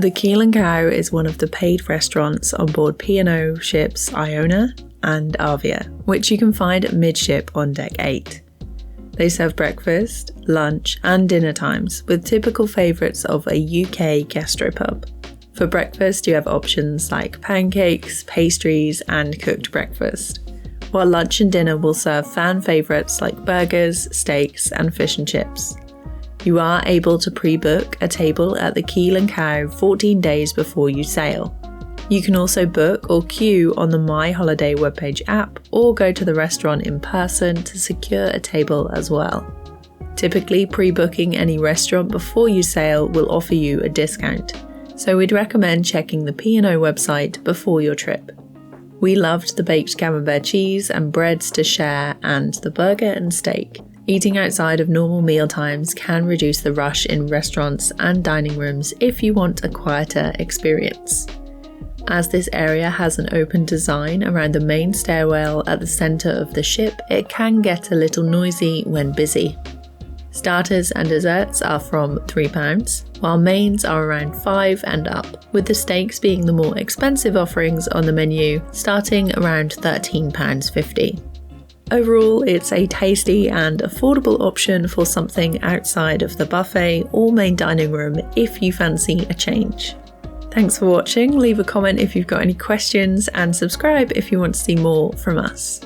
The Keel and Cow is one of the paid restaurants on board P&O ships Iona and ARVIA, which you can find midship on Deck 8. They serve breakfast, lunch and dinner times with typical favourites of a UK gastropub. For breakfast you have options like pancakes, pastries and cooked breakfast, while lunch and dinner will serve fan favourites like burgers, steaks and fish and chips. You are able to pre-book a table at the Keel and Cow 14 days before you sail. You can also book or queue on the My Holiday webpage app or go to the restaurant in person to secure a table as well. Typically, pre-booking any restaurant before you sail will offer you a discount, so we'd recommend checking the P&O website before your trip. We loved the baked camembert cheese and breads to share and the burger and steak. Eating outside of normal meal times can reduce the rush in restaurants and dining rooms if you want a quieter experience. As this area has an open design around the main stairwell at the centre of the ship, it can get a little noisy when busy. Starters and desserts are from £3, while mains are around £5 and up, with the steaks being the more expensive offerings on the menu, starting around £13.50. Overall, it's a tasty and affordable option for something outside of the buffet or main dining room if you fancy a change. Thanks for watching, leave a comment if you've got any questions and subscribe if you want to see more from us.